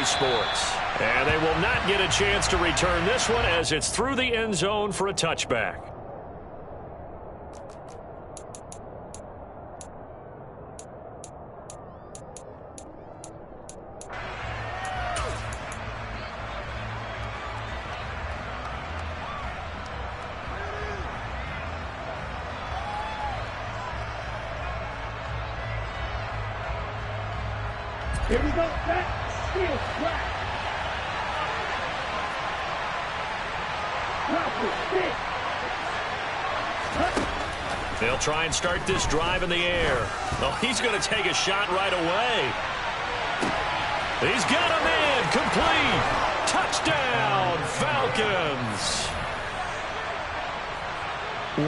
EA Sports. And they will not get a chance to return this one as it's through the end zone for a touchback. Here we go. Back. Steal. Flat. They'll try and start this drive in the air. Oh, he's going to take a shot right away. He's got a man. Complete. Touchdown, Falcons.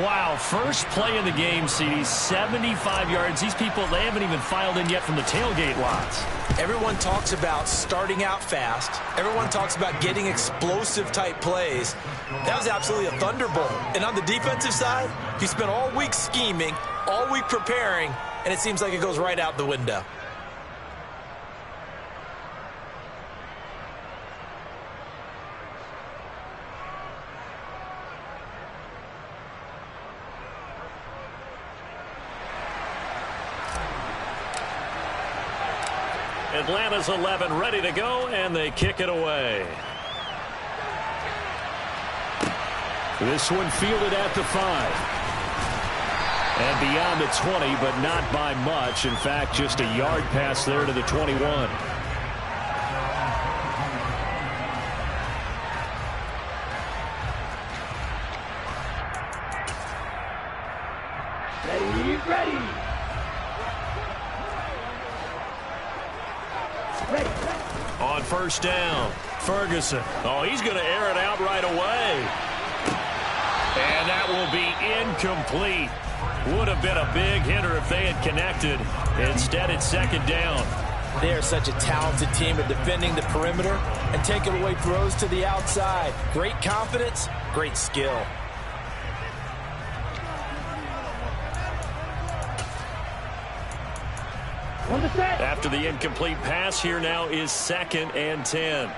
Wow, first play in the game, CD, 75 yards. These people, they haven't even filed in yet from the tailgate lots. Everyone talks about starting out fast. Everyone talks about getting explosive-type plays. That was absolutely a thunderbolt. And on the defensive side, he spent all week scheming, all week preparing, and it seems like it goes right out the window. Atlanta's 11 ready to go, and they kick it away. This one fielded at the 5. And beyond the 20, but not by much. In fact, just a yard pass there to the 21. Ready. On first down, Ferguson. Oh, he's going to air it out right away. And that will be incomplete. Would have been a big hitter if they had connected. Instead, it's second down. They are such a talented team at defending the perimeter and taking away throws to the outside. Great confidence, great skill. After the incomplete pass, here now is 2nd and 10.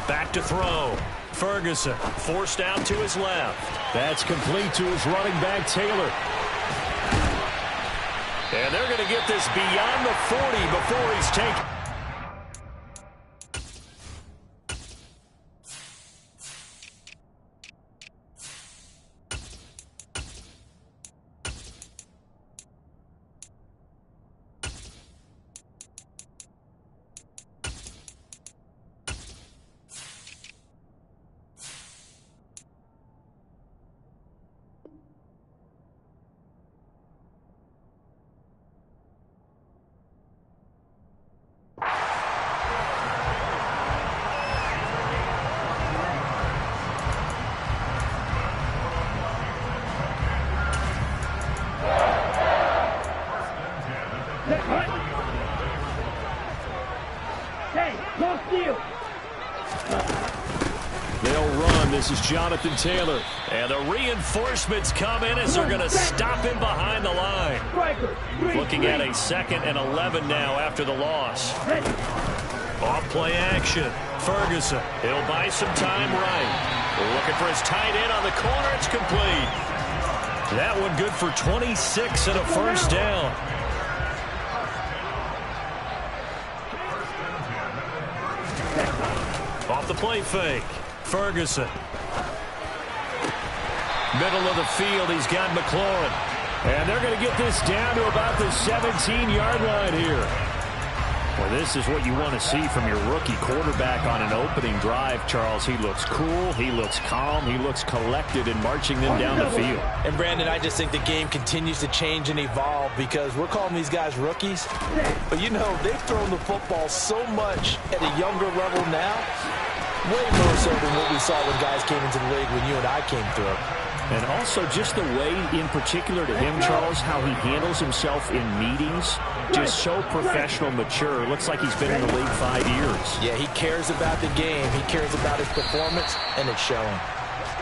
Back to throw. Ferguson forced out to his left. That's complete to his running back, Taylor. And they're going to get this beyond the 40 before he's taken. They'll run. This is Jonathan Taylor. And the reinforcements come in as they're going to stop him behind the line. Looking at a 2nd and 11 now after the loss. Off play action. Ferguson. He'll buy some time right. Looking for his tight end on the corner. It's complete. That one good for 26 and a first down. Off the play fake. Ferguson. Middle of the field, he's got McLaurin. And they're going to get this down to about the 17-yard line here. Well, this is what you want to see from your rookie quarterback on an opening drive, Charles. He looks cool, he looks calm, he looks collected in marching them down the field. And, Brandon, I just think the game continues to change and evolve because we're calling these guys rookies. But, you know, they've thrown the football so much at a younger level now, way more so than what we saw when guys came into the league when you and I came through. And also just the way, in particular to him, Charles, how he handles himself in meetings, just so professional, mature. Looks like he's been in the league 5 years. Yeah, he cares about the game. He cares about his performance, and it's showing.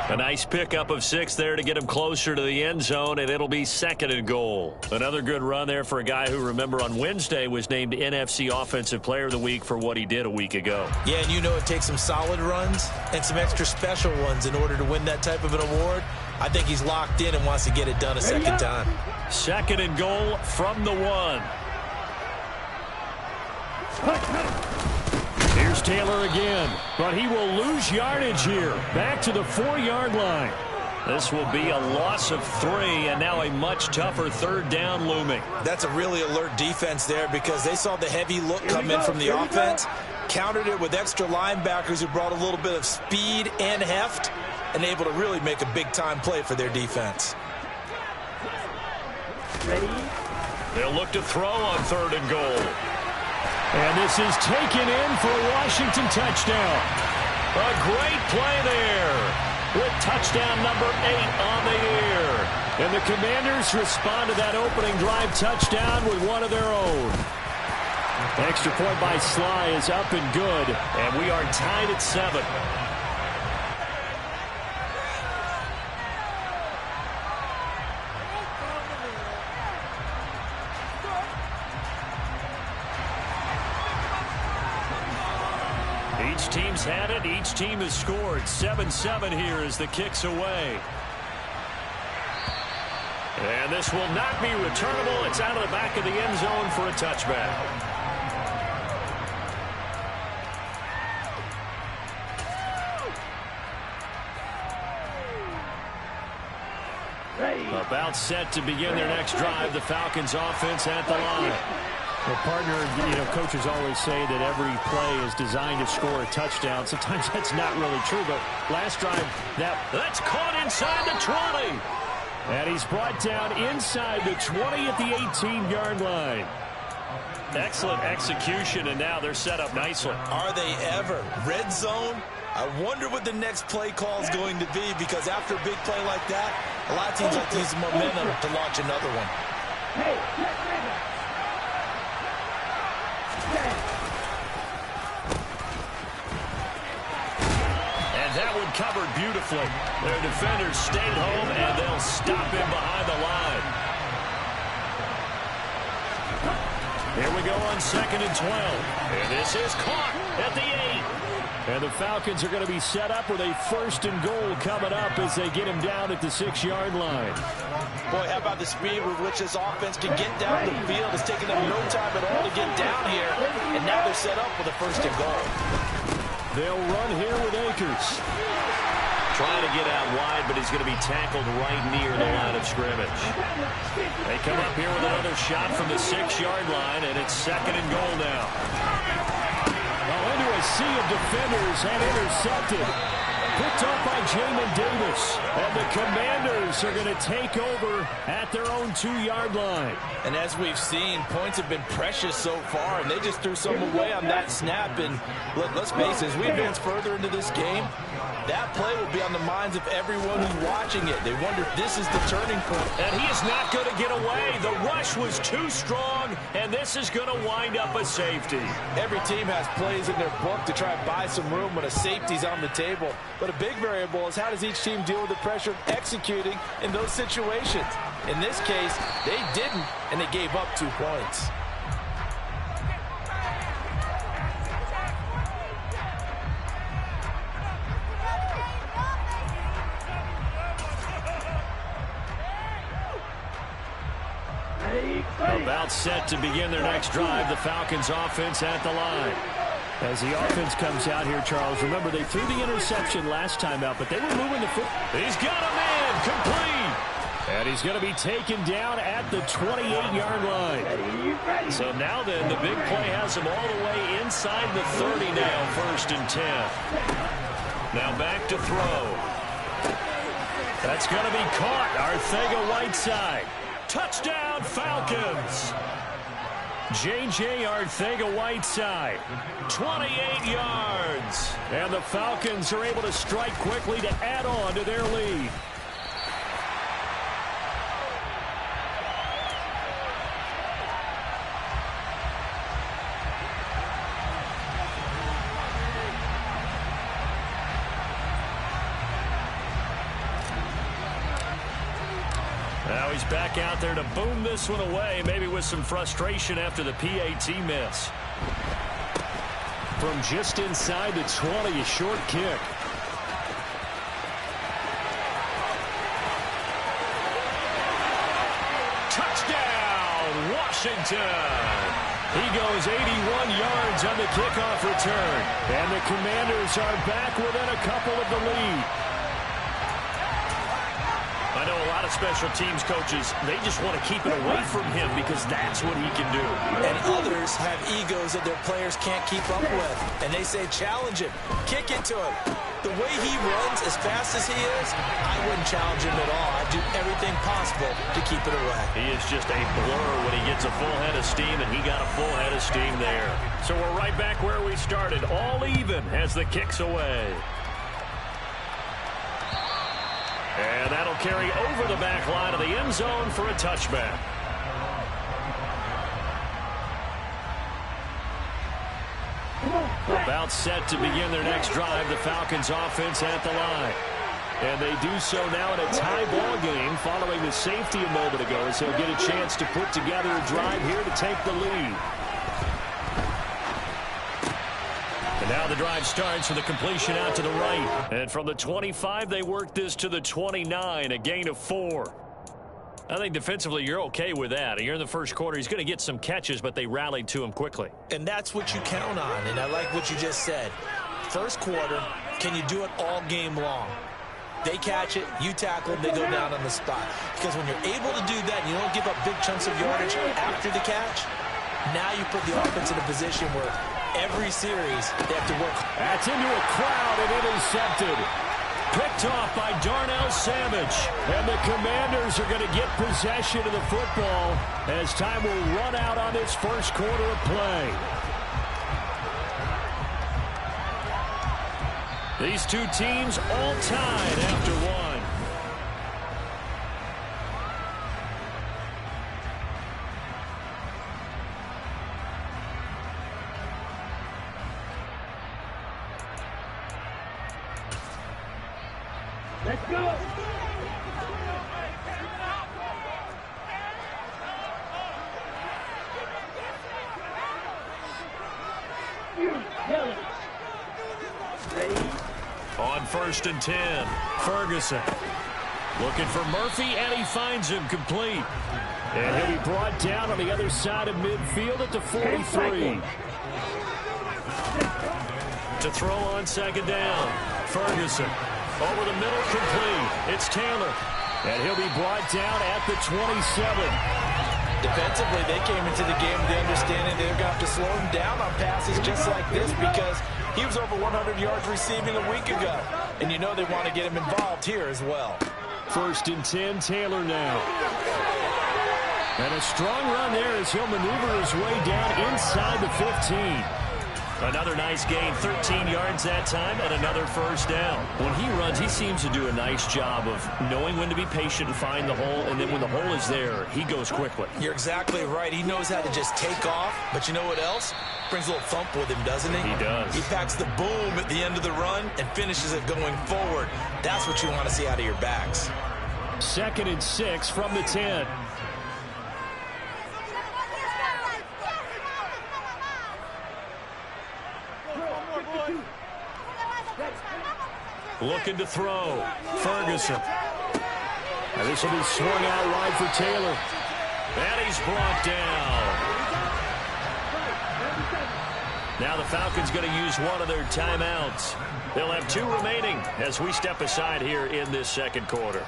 A nice pickup of 6 there to get him closer to the end zone, and it'll be 2nd and goal. Another good run there for a guy who, remember, on Wednesday was named NFC Offensive Player of the Week for what he did a week ago. Yeah, and you know it takes some solid runs and some extra special ones in order to win that type of an award. I think he's locked in and wants to get it done a second time. 2nd and goal from the 1. Here's Taylor again, but he will lose yardage here. Back to the 4-yard line. This will be a loss of 3, and now a much tougher 3rd down looming. That's a really alert defense there because they saw the heavy look come in from the offense, countered it with extra linebackers who brought a little bit of speed and heft, and able to really make a big-time play for their defense. Ready? They'll look to throw on 3rd and goal. And this is taken in for a Washington touchdown. A great play there with touchdown number 8 on the year. And the Commanders respond to that opening drive touchdown with one of their own. Extra point by Sly is up and good, and we are tied at 7. Each team's had it. Each team has scored. 7-7 here as the kick's away. And this will not be returnable. It's out of the back of the end zone for a touchback. Ready? About set to begin their next drive. The Falcons offense at the line. Well, partner, coaches always say that every play is designed to score a touchdown. Sometimes that's not really true, but last drive, that's caught inside the 20. And he's brought down inside the 20 at the 18-yard line. Excellent execution, and now they're set up nicely. Are they ever? Red zone? I wonder what the next play call is going to be, because after a big play like that, a lot of teams like to use the momentum to launch another one. Hey, get ready. And that one covered beautifully. Their defenders stayed home, and they'll stop him behind the line. Here we go on 2nd and 12. And this is caught at the 8. And the Falcons are going to be set up with a 1st and goal coming up as they get him down at the 6-yard line. Boy, how about the speed with which this offense can get down the field? It's taken them no time at all to get down here, and now they're set up with a 1st and goal. They'll run here with Akers. Trying to get out wide, but he's going to be tackled right near the line of scrimmage. They come up here with another shot from the 6-yard line, and it's 2nd and goal now. Into a sea of defenders and intercepted. Picked up by Jamin Davis. And the Commanders are going to take over at their own 2-yard line. And as we've seen, points have been precious so far, and they just threw some away on that snap. And let's face it, as we advance further into this game, that play will be on the minds of everyone who's watching it. They wonder if this is the turning point. And he is not going to get away. The rush was too strong, and this is going to wind up a safety. Every team has plays in their book to try and buy some room when a safety's on the table. But a big variable is how does each team deal with the pressure of executing in those situations. In this case, they didn't, and they gave up 2 points. About set to begin their next drive. The Falcons offense at the line. As the offense comes out here, Charles, remember they threw the interception last time out, but they were moving the foot. He's got a man complete. And he's going to be taken down at the 28-yard line. So now then, the big play has him all the way inside the 30 now, 1st and 10. Now back to throw. That's going to be caught. Arcega-Whiteside. Touchdown, Falcons. J.J. Arcega-Whiteside, 28 yards. And the Falcons are able to strike quickly to add on to their lead. he's back out there to boom this one away, maybe with some frustration after the PAT miss. From just inside the 20, a short kick. Touchdown, Washington! He goes 81 yards on the kickoff return. And the Commanders are back within a couple of the lead. I know a lot of special teams coaches, they just want to keep it away from him because that's what he can do. And others have egos that their players can't keep up with. And they say, challenge him, kick it to him. The way he runs as fast as he is, I wouldn't challenge him at all. I'd do everything possible to keep it away. He is just a blur when he gets a full head of steam, and he got a full head of steam there. So we're right back where we started, all even as the kick's away. And that'll carry over the back line of the end zone for a touchback. About set to begin their next drive, the Falcons offense at the line. And they do so now in a tie ball game following the safety a moment ago, as they'll get a chance to put together a drive here to take the lead. And now the drive starts with a completion out to the right. And from the 25, they work this to the 29, a gain of 4. I think defensively you're okay with that. You're in the first quarter. He's going to get some catches, but they rallied to him quickly. And that's what you count on, and I like what you just said. First quarter, can you do it all game long? They catch it, you tackle them, they go down on the spot. Because when you're able to do that and you don't give up big chunks of yardage after the catch, now you put the offense in a position where every series they have to work. That's into a crowd and intercepted. Picked off by Darnell Savage. And the Commanders are going to get possession of the football as time will run out on this first quarter of play. These two teams all tied after one. Let's go. On 1st and 10, Ferguson looking for Murphy, and he finds him complete. And he'll be brought down on the other side of midfield at the 43. To throw on 2nd down, Ferguson over the middle, complete. It's Taylor. And he'll be brought down at the 27. Defensively, they came into the game with the understanding they're going to have to slow him down on passes just like this because he was over 100 yards receiving a week ago. And you know they want to get him involved here as well. 1st and 10, Taylor now. And a strong run there as he'll maneuver his way down inside the 15. Another nice gain, 13 yards that time, and another first down. When he runs, he seems to do a nice job of knowing when to be patient and find the hole, and then when the hole is there, he goes quickly. You're exactly right. He knows how to just take off, but you know what else? Brings a little thump with him, doesn't he? He does. He packs the boom at the end of the run and finishes it going forward. That's what you want to see out of your backs. 2nd and 6 from the 10. Looking to throw. Ferguson. And this will be swung out wide for Taylor. And he's brought down. Now the Falcons going to use one of their timeouts. They'll have 2 remaining as we step aside here in this second quarter.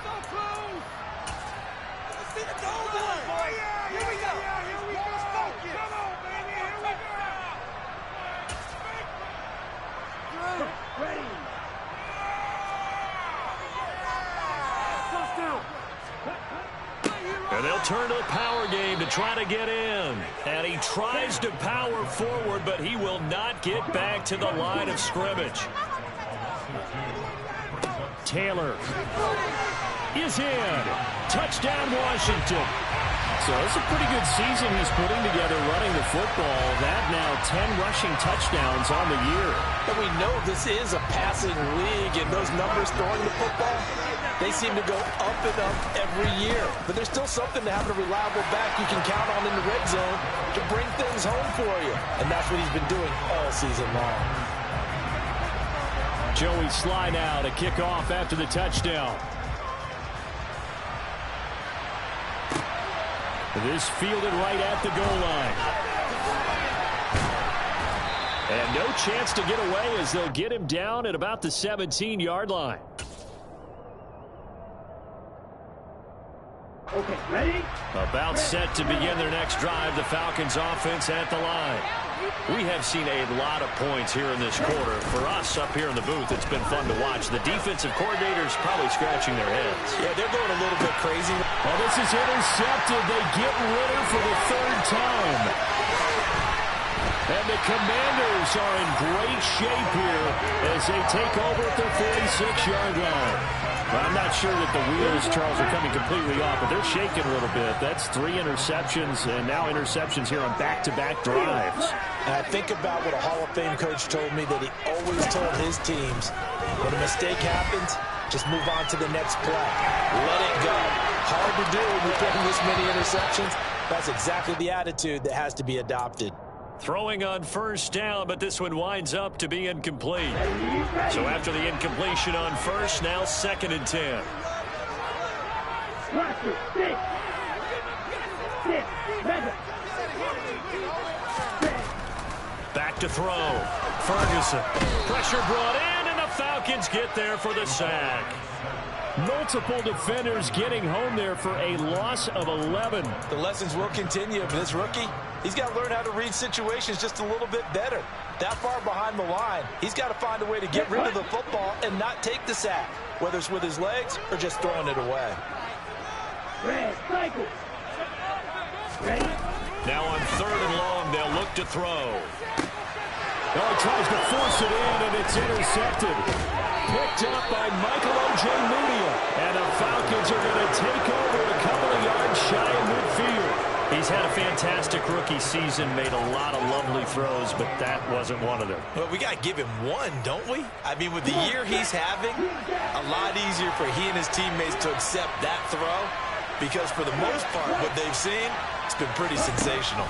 And they'll turn to the power game to try to get in. And he tries to power forward, but he will not get back to the line of scrimmage. Taylor is in. Touchdown, Washington. So it's a pretty good season he's putting together running the football. That now 10 rushing touchdowns on the year. And we know this is a passing league, and those numbers throwing the football, They seem to go up and up every year. But there's still something to having a reliable back you can count on in the red zone to bring things home for you. And that's what he's been doing all season long. Joey Slye now to kick off after the touchdown. This fielded right at the goal line. And no chance to get away as they'll get him down at about the 17-yard line. Okay, ready? About set to begin their next drive, the Falcons offense at the line. We have seen a lot of points here in this quarter. For us up here in the booth, it's been fun to watch. The defensive coordinators probably scratching their heads. Yeah, they're going a little bit crazy. Oh, this is intercepted. They get Ridder for the third time. And the Commanders are in great shape here as they take over at their 46-yard line. Well, I'm not sure that the wheels, Charles, are coming completely off, but they're shaking a little bit. That's 3 interceptions, and now interceptions here on back-to-back drives. And I think about what a Hall of Fame coach told me, that he always told his teams, when a mistake happens, just move on to the next play. Let it go. Hard to do when you're throwing this many interceptions. That's exactly the attitude that has to be adopted. Throwing on first down, but this one winds up to be incomplete. So after the incompletion on first, now 2nd and 10. Back to throw. Ferguson. Pressure brought in, and the Falcons get there for the sack. Multiple defenders getting home there for a loss of 11. The lessons will continue, but this rookie, he's got to learn how to read situations just a little bit better. That far behind the line, he's got to find a way to get rid of the football and not take the sack, whether it's with his legs or just throwing it away. Now on 3rd and long, they'll look to throw. Oh, he tries to force it in, and it's intercepted. Picked up by Michael Ojemudia. And the Falcons are going to take over a couple of yards shy of midfield. He's had a fantastic rookie season, made a lot of lovely throws, but that wasn't one of them. Well, we got to give him one, don't we? I mean, with the year he's having, a lot easier for he and his teammates to accept that throw, because for the most part, what they've seen, it's been pretty sensational.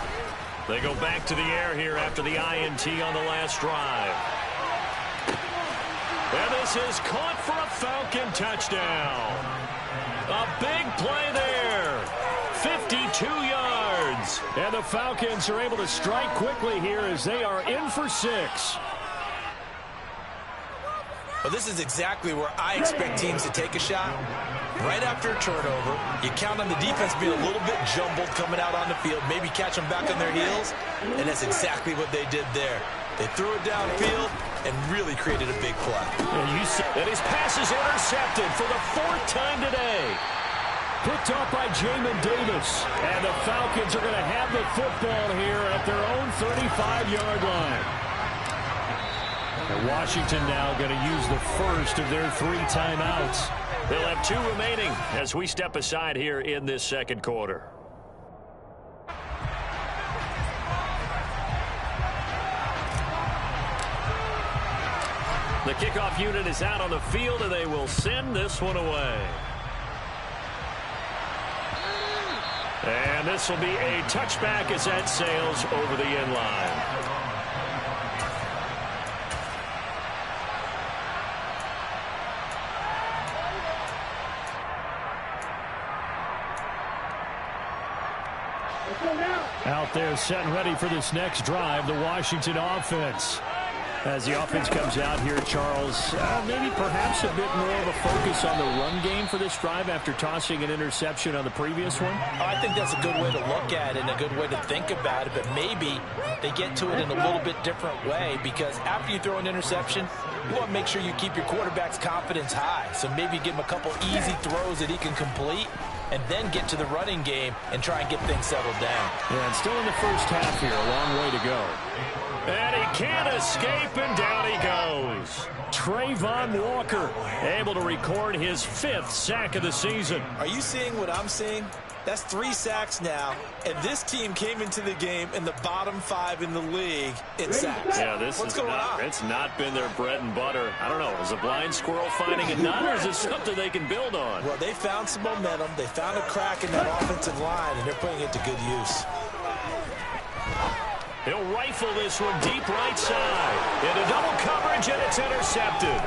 They go back to the air here after the INT on the last drive. And this is caught for a Falcon touchdown. A big play there. 52 yards. And the Falcons are able to strike quickly here as they are in for 6. Well, this is exactly where I expect teams to take a shot. Right after a turnover, you count on the defense being a little bit jumbled coming out on the field, maybe catch them back on their heels, and that's exactly what they did there. They threw it downfield and really created a big play. And his pass is intercepted for the 4th time today. Picked up by Jamin Davis. And the Falcons are going to have the football here at their own 35-yard line. And Washington now going to use the first of their 3 timeouts. They'll have 2 remaining as we step aside here in this 2nd quarter. The kickoff unit is out on the field, and they will send this one away. And this will be a touchback as that sails over the end line. Out there set and ready for this next drive, the Washington offense. As the offense comes out here, Charles, maybe perhaps a bit more of a focus on the run game for this drive after tossing an interception on the previous one? I think that's a good way to look at it and a good way to think about it, but maybe they get to it in a little bit different way, because after you throw an interception, you want to make sure you keep your quarterback's confidence high. So maybe give him a couple easy throws that he can complete, and then get to the running game and try and get things settled down. Yeah, and still in the first half here, a long way to go. And he can't escape, and down he goes. Trayvon Walker able to record his 5th sack of the season. Are you seeing what I'm seeing? That's 3 sacks now, and this team came into the game in the bottom 5 in the league in sacks. Yeah, what's going on? It's not been their bread and butter. I don't know. Is a blind squirrel finding a nut, or is this something they can build on? Well, they found some momentum. They found a crack in that offensive line, and they're putting it to good use. He'll rifle this one deep right side. Into double coverage, and it's intercepted.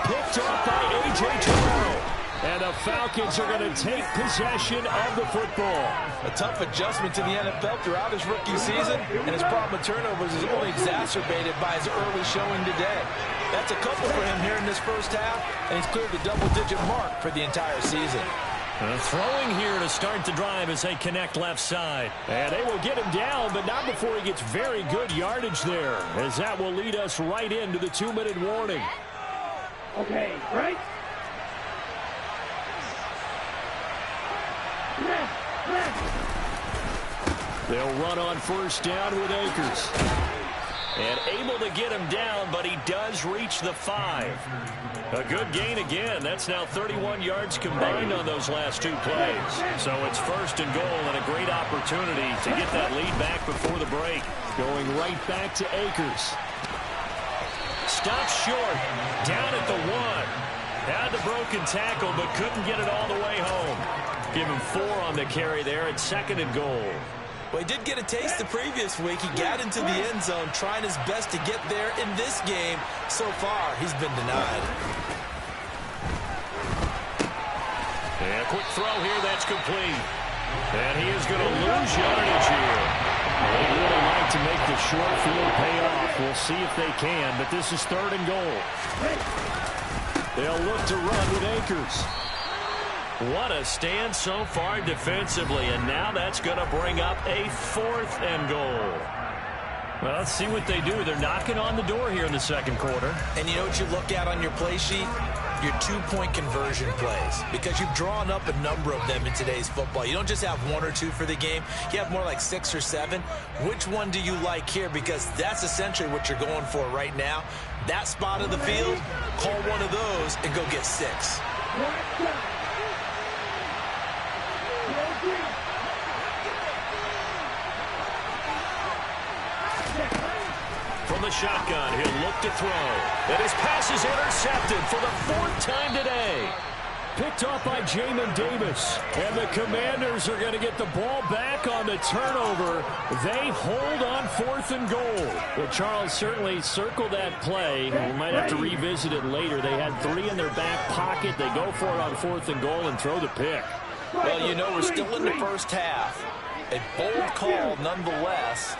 Picked off by A.J. Terrell. And the Falcons are going to take possession of the football. A tough adjustment to the NFL throughout his rookie season, and his problem with turnovers is only exacerbated by his early showing today. That's a couple for him here in this first half, and he's cleared the double-digit mark for the entire season. Throwing here to start the drive as they connect left side. And they will get him down, but not before he gets very good yardage there, as that will lead us right into the 2-minute warning. Okay, right? They'll run on first down with Akers. And able to get him down, but he does reach the 5. A good gain again. That's now 31 yards combined on those last 2 plays. So it's first and goal and a great opportunity to get that lead back before the break. Going right back to Akers. Stops short. Down at the 1. Had the broken tackle, but couldn't get it all the way home. Give him 4 on the carry there at 2nd and goal. Well, he did get a taste the previous week. He got into the end zone, trying his best to get there in this game. So far, he's been denied. And a quick throw here, that's complete. And he is going to lose yardage here. They really like to make the short field pay off. We'll see if they can, but this is 3rd and goal. They'll look to run with Akers. What a stand so far defensively, and now that's going to bring up a 4th and goal. Well, let's see what they do. They're knocking on the door here in the 2nd quarter. And you know what you look at on your play sheet? Your 2-point conversion plays, because you've drawn up a number of them in today's football. You don't just have 1 or 2 for the game. You have more like 6 or 7. Which one do you like here? Because that's essentially what you're going for right now. That spot of the field, call one of those and go get 6. From the shotgun, he'll look to throw. And his pass is intercepted for the 4th time today. Picked off by Jamin Davis. And the Commanders are going to get the ball back on the turnover. They hold on 4th and goal. Well, Charles certainly circled that play. We might have to revisit it later. They had 3 in their back pocket. They go for it on 4th and goal and throw the pick. Well, you know, we're still in the first half. A bold call nonetheless.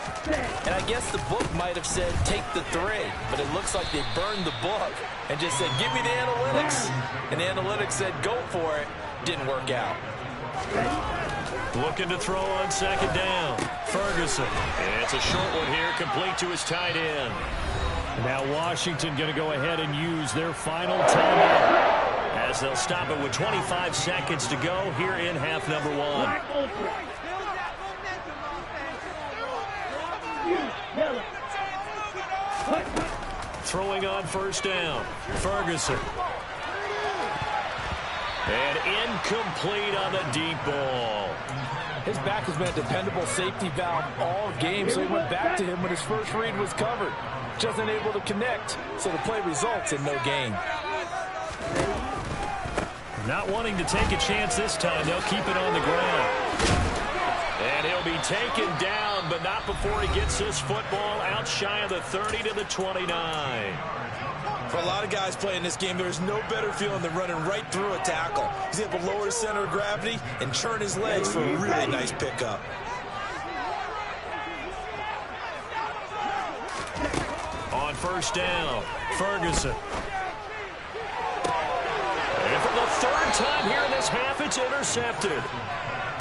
And I guess the book might have said take the 3, but it looks like they burned the book and just said give me the analytics. And the analytics said go for it. Didn't work out. Looking to throw on 2nd down. Ferguson. And it's a short one here, complete to his tight end. Now Washington going to go ahead and use their final timeout, as they'll stop it with 25 seconds to go here in half number 1. Throwing on first down. Ferguson. And incomplete on the deep ball. His back has been a dependable safety valve all game, so he went back to him when his first read was covered. Just unable to connect, so the play results in no gain. Not wanting to take a chance this time. They'll keep it on the ground. And he'll be taken down, but not before he gets this football out shy of the 30 to the 29. For a lot of guys playing this game, there's no better feeling than running right through a tackle. He's able to lower his center of gravity and churn his legs for a really nice pickup. On first down, Ferguson. And for the 3rd time here in this half, it's intercepted.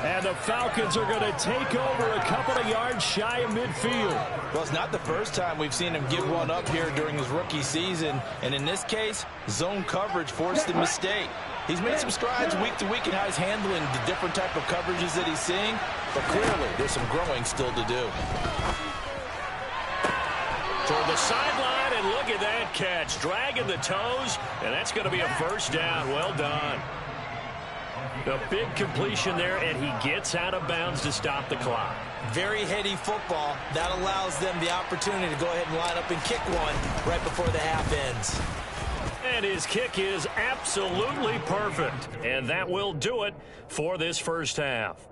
And the Falcons are going to take over a couple of yards shy of midfield. Well, it's not the first time we've seen him give one up here during his rookie season. And in this case, zone coverage forced the mistake. He's made some strides week to week in how he's handling the different type of coverages that he's seeing. But clearly, there's some growing still to do. Toward the sideline, and look at that catch. Dragging the toes, and that's going to be a first down. Well done. A big completion there, and he gets out of bounds to stop the clock. Very heady football. That allows them the opportunity to go ahead and line up and kick one right before the half ends. And his kick is absolutely perfect. And that will do it for this first half.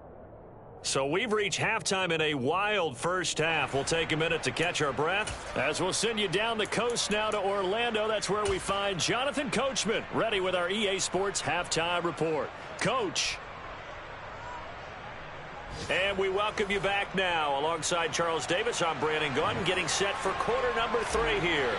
So we've reached halftime in a wild first half. We'll take a minute to catch our breath as we'll send you down the coast now to Orlando. That's where we find Jonathan Coachman ready with our EA Sports Halftime Report. Coach. And we welcome you back now. Alongside Charles Davis, I'm Brandon Gaudin, getting set for quarter number 3 here.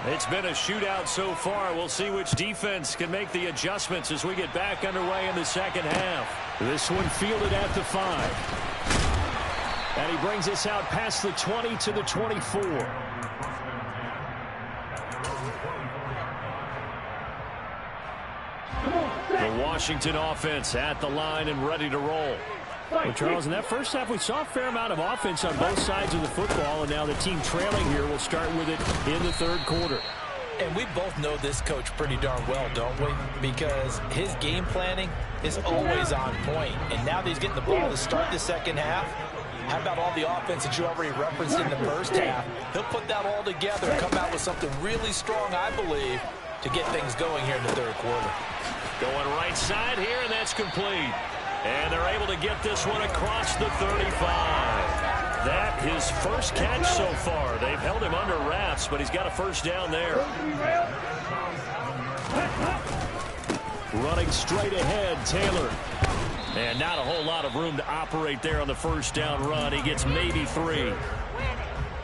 It's been a shootout so far. We'll see which defense can make the adjustments as we get back underway in the second half. This one fielded at the 5. And he brings us out past the 20 to the 24. The Washington offense at the line and ready to roll. Well, Charles, in that first half, we saw a fair amount of offense on both sides of the football, and now the team trailing here will start with it in the third quarter. And we both know this coach pretty darn well, don't we? Because his game planning is always on point. And now that he's getting the ball to start the second half, how about all the offense that you already referenced in the first half? He'll put that all together and come out with something really strong, I believe, to get things going here in the third quarter. Going right side here, and that's complete. And they're able to get this one across the 35. That his first catch so far. They've held him under wraps, but he's got a first down there. Running straight ahead, Taylor. And not a whole lot of room to operate there on the first down run. He gets maybe 3.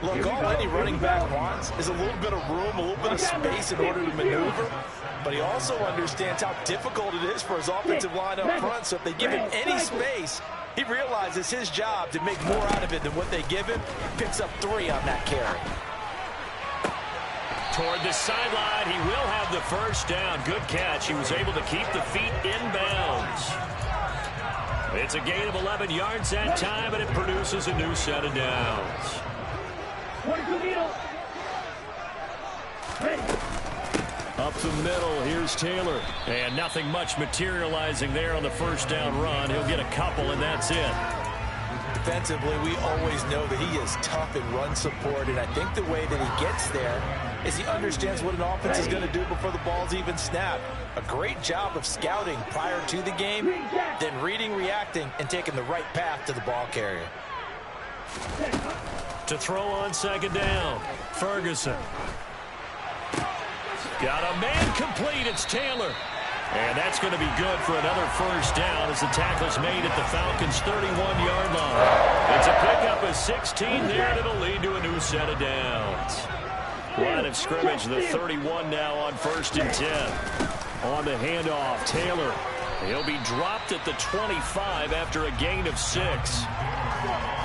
Look, all any running back wants is a little bit of room, a little bit of space in order to maneuver. But he also understands how difficult it is for his offensive line up front. So if they give him any space, he realizes his job to make more out of it than what they give him. Picks up 3 on that carry. Toward the sideline, he will have the first down. Good catch. He was able to keep the feet in bounds. It's a gain of 11 yards that time, and it produces a new set of downs. Up the middle, here's Taylor. And nothing much materializing there on the first down run. He'll get a couple, and that's it. Defensively, we always know that he is tough in run support, and I think the way that he gets there is he understands what an offense is going to do before the ball's even snapped. A great job of scouting prior to the game, then reading, reacting, and taking the right path to the ball carrier. To throw on second down, Ferguson. Got a man complete. It's Taylor. And that's going to be good for another first down as the tackle's made at the Falcons' 31-yard line. It's a pickup of 16 there, and it'll lead to a new set of downs. Line of scrimmage, the 31 now on 1st and 10. On the handoff, Taylor. He'll be dropped at the 25 after a gain of 6.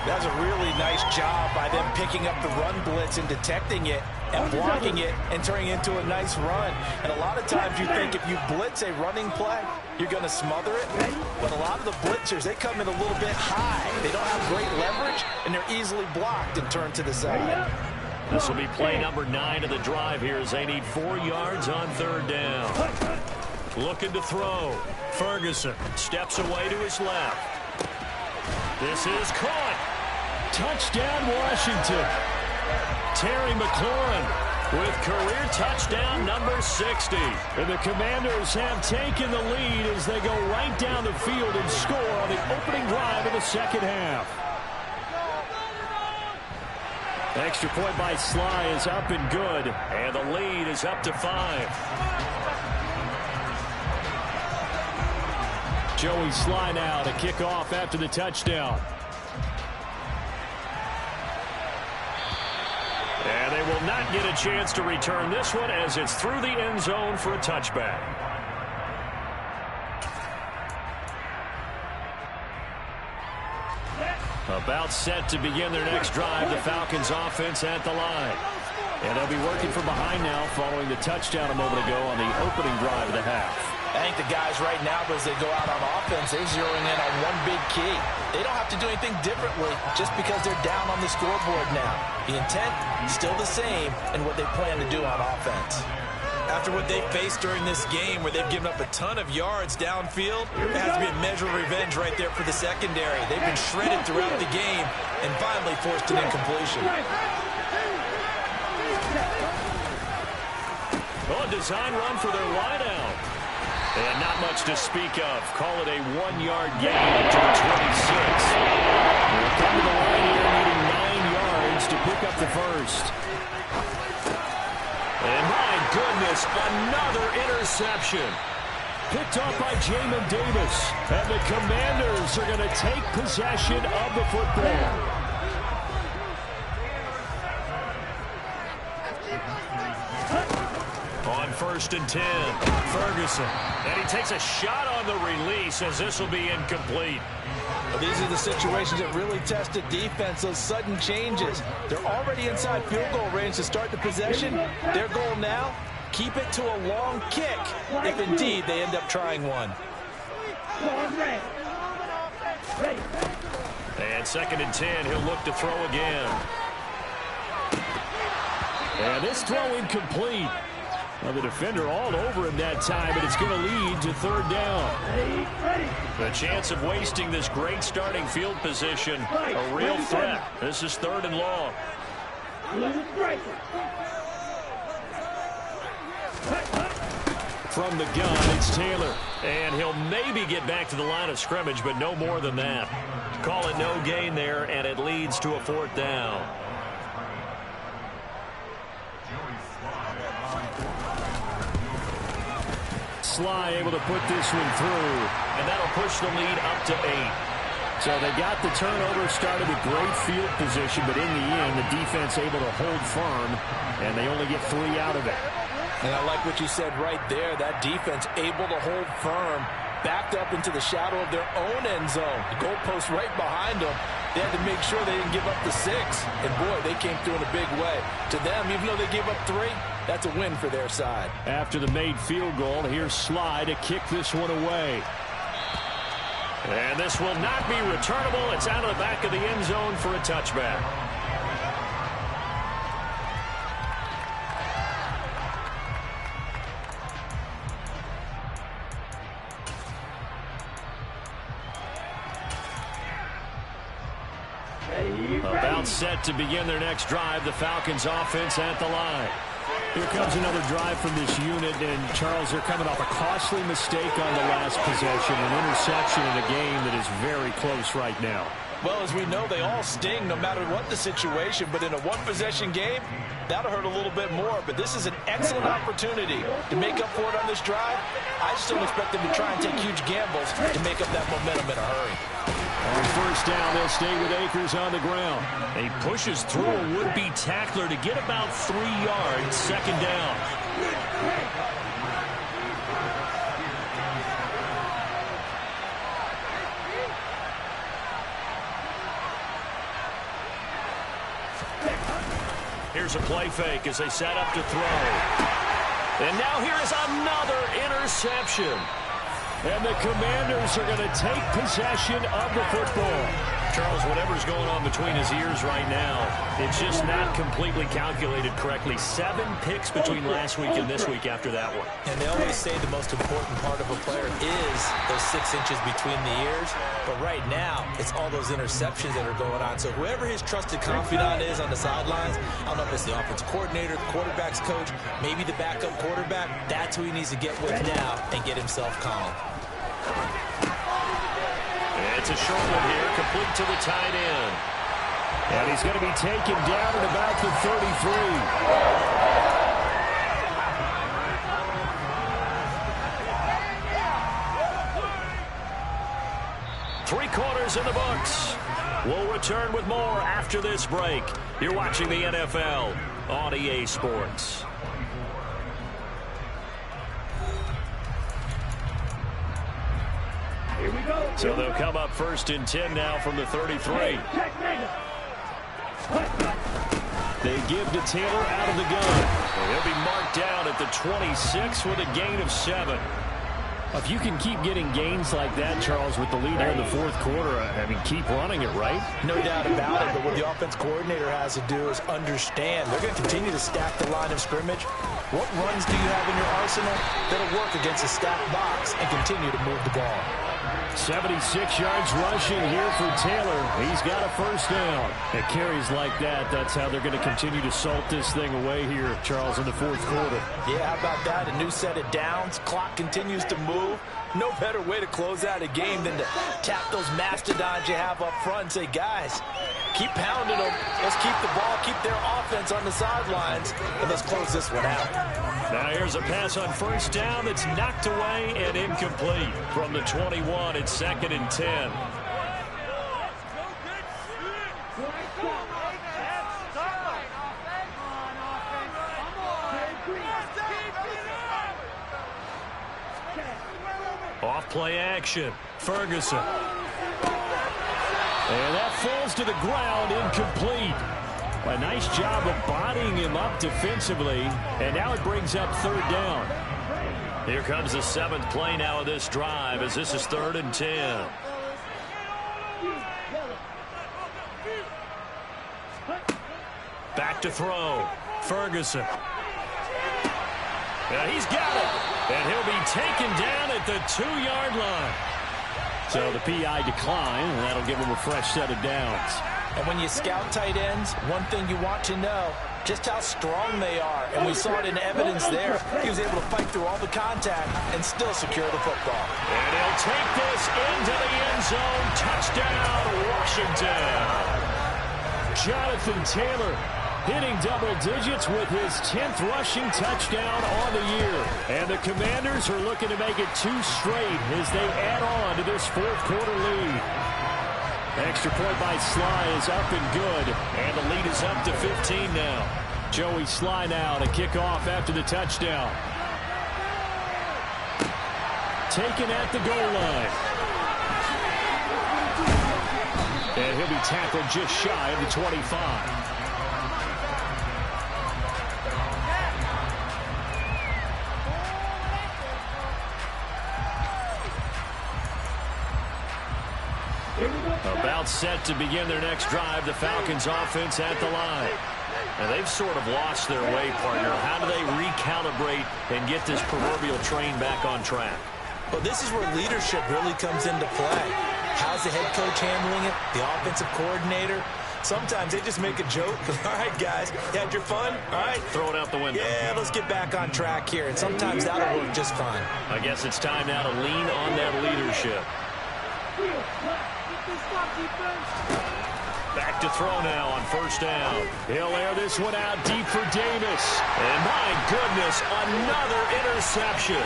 That was a really nice job by them picking up the run blitz and detecting it and blocking it and turning it into a nice run. And a lot of times you think if you blitz a running play, you're going to smother it. But a lot of the blitzers, they come in a little bit high. They don't have great leverage, and they're easily blocked and turned to the side. This will be play number 9 of the drive here as they need 4 yards on 3rd down. Looking to throw. Ferguson steps away to his left. This is caught. Touchdown, Washington. Terry McLaurin with career touchdown number 60. And the Commanders have taken the lead as they go right down the field and score on the opening drive of the second half. Extra point by Sly is up and good. And the lead is up to 5. Joey Sly now to kick off after the touchdown. And they will not get a chance to return this one as it's through the end zone for a touchback. About set to begin their next drive, the Falcons offense at the line. And they'll be working from behind now following the touchdown a moment ago on the opening drive of the half. I think the guys right now, as they go out on offense, they're zeroing in on one big key. They don't have to do anything differently just because they're down on the scoreboard now. The intent is still the same in what they plan to do on offense. After what they faced during this game where they've given up a ton of yards downfield, there has to be a measure of revenge right there for the secondary. They've been shredded throughout the game and finally forced an incompletion. Oh, a design run for their wideout. And not much to speak of. Call it a 1-yard gain up to the 26. They'll come to the line here needing 9 yards to pick up the first. And my goodness, another interception. Picked up by Jamin Davis. And the Commanders are going to take possession of the football. On 1st and 10, Ferguson. And he takes a shot on the release as this will be incomplete. Well, these are the situations that really test the defense, those sudden changes. They're already inside field goal range to start the possession. Their goal now, keep it to a long kick, if indeed they end up trying one. And 2nd and 10, he'll look to throw again. And this throw incomplete. Well, the defender all over him that time, but it's going to lead to 3rd down. The chance of wasting this great starting field position, a real threat. This is 3rd and long. From the gun, it's Taylor. And he'll maybe get back to the line of scrimmage, but no more than that. Call it no gain there, and it leads to a 4th down. Sly able to put this one through, and that'll push the lead up to 8. So they got the turnover, started with great field position, but in the end, the defense able to hold firm, and they only get 3 out of it. And I like what you said right there. That defense able to hold firm, backed up into the shadow of their own end zone. The goalpost right behind them. They had to make sure they didn't give up the 6. And, boy, they came through in a big way. To them, even though they gave up 3, that's a win for their side. After the made field goal, here's Sly to kick this one away. And this will not be returnable. It's out of the back of the end zone for a touchback. About set to begin their next drive. The Falcons offense at the line. Here comes another drive from this unit, and Charles, they're coming off a costly mistake on the last possession, an interception in a game that is very close right now. Well, as we know, they all sting no matter what the situation, but in a one-possession game, that'll hurt a little bit more. But this is an excellent opportunity to make up for it on this drive. I just don't expect them to try and take huge gambles to make up that momentum in a hurry. On 1st down, they'll stay with Akers on the ground. He pushes through a would-be tackler to get about 3 yards. 2nd down. Here's a play fake as they set up to throw. And now here is another interception. And the Commanders are going to take possession of the football. Charles, whatever's going on between his ears right now, it's just not completely calculated correctly. 7 picks between last week and this week after that one. And they always say the most important part of a player is those 6 inches between the ears. But right now, it's all those interceptions that are going on. So whoever his trusted confidant is on the sidelines, I don't know if it's the offense coordinator, the quarterback's coach, maybe the backup quarterback, that's who he needs to get with now and get himself calm. It's a short one here, complete to the tight end. And he's going to be taken down at about the 33. Three quarters in the books. We'll return with more after this break. You're watching the NFL on EA Sports. Here we go. So they'll come up 1st and 10 now from the 33. They give to Taylor out of the gun. He'll be marked down at the 26 with a gain of 7. If you can keep getting gains like that, Charles, with the lead here in the 4th quarter, I mean, keep running it, right? No doubt about it, but what the offense coordinator has to do is understand they're going to continue to stack the line of scrimmage. What runs do you have in your arsenal that'll work against a stacked box and continue to move the ball? 76 yards rushing here for Taylor. He's got a first down. At carries like that, that's how they're going to continue to salt this thing away here, Charles, in the fourth quarter. Yeah, how about that? A new set of downs. Clock continues to move. No better way to close out a game than to tap those mastodons you have up front and say, guys, keep pounding them. Let's keep the ball, keep their offense on the sidelines, and let's close this one out. Now here's a pass on first down that's knocked away and incomplete. From the 21, it's 2nd and 10. Off play action. Ferguson. And that falls to the ground, incomplete. A nice job of bodying him up defensively, and now it brings up 3rd down. Here comes the 7th play now of this drive as this is 3rd and 10. Back to throw. Ferguson. Yeah, he's got it. And he'll be taken down at the 2-yard line. So the PI decline, and that'll give him a fresh set of downs. And when you scout tight ends, one thing you want to know, just how strong they are. And we saw it in evidence there. He was able to fight through all the contact and still secure the football. And he'll take this into the end zone. Touchdown, Washington. Jonathan Taylor hitting double digits with his 10th rushing touchdown on the year. And the Commanders are looking to make it 2 straight as they add on to this fourth quarter lead. Extra point by Sly is up and good. And the lead is up to 15 now. Joey Sly now to kick off after the touchdown. Taken at the goal line. And he'll be tackled just shy of the 25. About set to begin their next drive, the Falcons offense at the line. And they've sort of lost their way, partner. How do they recalibrate and get this proverbial train back on track? Well, this is where leadership really comes into play. How's the head coach handling it? The offensive coordinator? Sometimes they just make a joke. All right, guys, you had your fun? All right. Throw it out the window. Yeah, let's get back on track here. And sometimes that'll work just fine. I guess it's time now to lean on that leadership. Back to throw now on first down. He'll air this one out deep for Davis. And my goodness, another interception.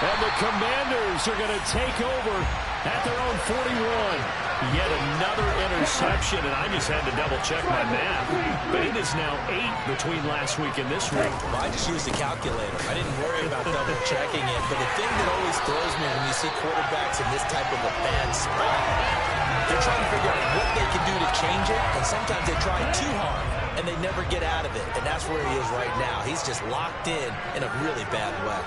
And the Commanders are going to take over at their own 41. Yet another interception, and I just had to double-check my math. But it is now 8 between last week and this week. Well, I just used the calculator. I didn't worry about double-checking it. But the thing that always throws me when you see quarterbacks in this type of a bad spot, they're trying to figure out what they can do to change it, and sometimes they try too hard, and they never get out of it. And that's where he is right now. He's just locked in a really bad way.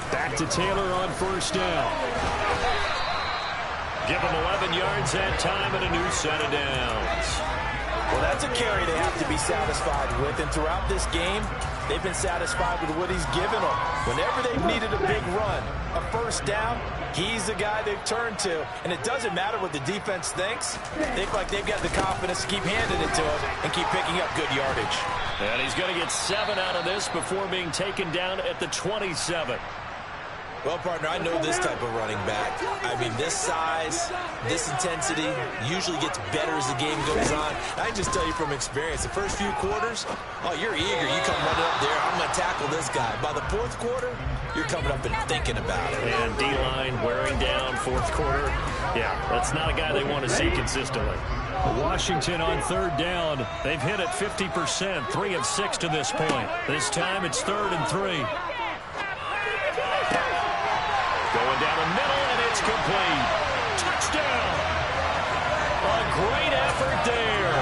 Back to Taylor on first down. Give him 11 yards that time and a new set of downs. Well, that's a carry they have to be satisfied with. And throughout this game, they've been satisfied with what he's given them. Whenever they've needed a big run, a first down, he's the guy they've turned to. And it doesn't matter what the defense thinks. They feel like they've got the confidence to keep handing it to him and keep picking up good yardage. And he's going to get 7 out of this before being taken down at the 27. Well, partner, I know this type of running back. I mean, this size, this intensity usually gets better as the game goes on. I can just tell you from experience, the first few quarters, oh, you're eager. You come running up there, I'm going to tackle this guy. By the fourth quarter, you're coming up and thinking about it. And D-line wearing down fourth quarter. Yeah, that's not a guy they want to see consistently. Washington on third down. They've hit it 50%, 3 of 6 to this point. This time it's 3rd and 3. Going down the middle, and it's complete. Touchdown! A great effort there.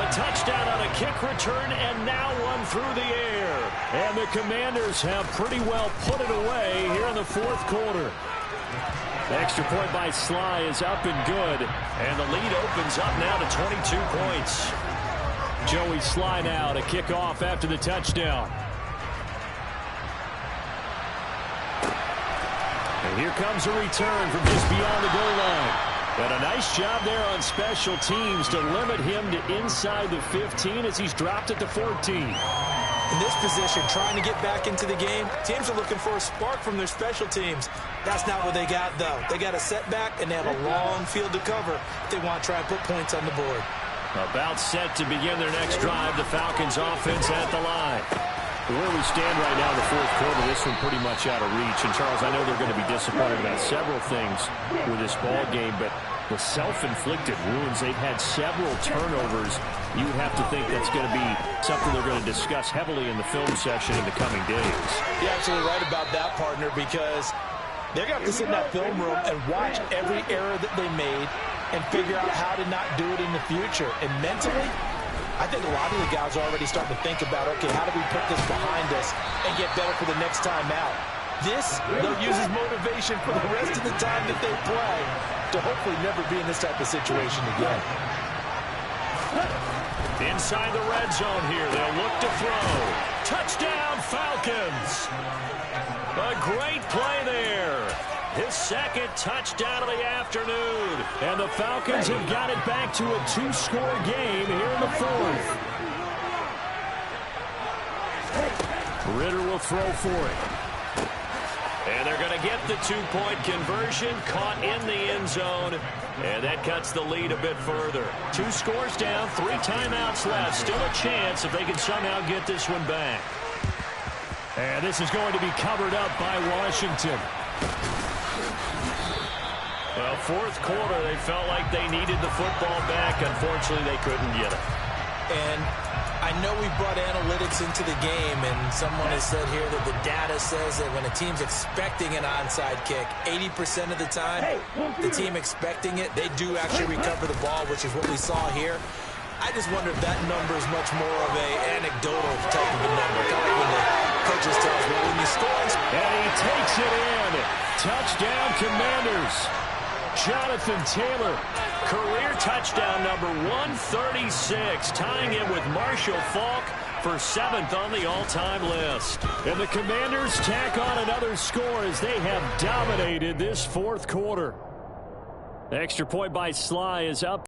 A touchdown on a kick return, and now one through the air. And the Commanders have pretty well put it away here in the fourth quarter. The extra point by Sly is up and good. And the lead opens up now to 22 points. Joey Sly now to kick off after the touchdown. And here comes a return from just beyond the goal line. And a nice job there on special teams to limit him to inside the 15 as he's dropped it to 14. In this position, trying to get back into the game, teams are looking for a spark from their special teams. That's not what they got, though. They got a setback, and they have a long field to cover if they want to try and put points on the board. About set to begin their next drive, the Falcons offense at the line. Where we stand right now in the fourth quarter, this one pretty much out of reach. And, Charles, I know they're going to be disappointed about several things with this ball game, but the self-inflicted wounds, they've had several turnovers. You have to think that's going to be something they're going to discuss heavily in the film session in the coming days. You're absolutely right about that, partner, because they're going to have to sit in that film room and watch every error that they made and figure out how to not do it in the future. And mentally, I think a lot of the guys are already starting to think about, okay, how do we put this behind us and get better for the next time out? This, they'll use as motivation for the rest of the time that they play to hopefully never be in this type of situation again. Inside the red zone here, they'll look to throw. Touchdown, Falcons! A great play there. His second touchdown of the afternoon. And the Falcons have got it back to a two-score game here in the fourth. Ritter will throw for it. And they're going to get the two-point conversion, caught in the end zone. And that cuts the lead a bit further. 2 scores down, 3 timeouts left. Still a chance if they can somehow get this one back. And this is going to be covered up by Washington. Well, fourth quarter, they felt like they needed the football back. Unfortunately, they couldn't get it. And I know we brought analytics into the game, and someone has said here that the data says that when a team's expecting an onside kick, 80% of the time, the team expecting it, they do actually recover the ball, which is what we saw here. I just wonder if that number is much more of a anecdotal type of a number. Kind of like when the coaches tell us, well, when you score... And he takes it in. Touchdown, Commanders. Jonathan Taylor, career touchdown number 136, tying him with Marshall Faulk for 7th on the all-time list. And the Commanders tack on another score as they have dominated this fourth quarter. The extra point by Sly is up.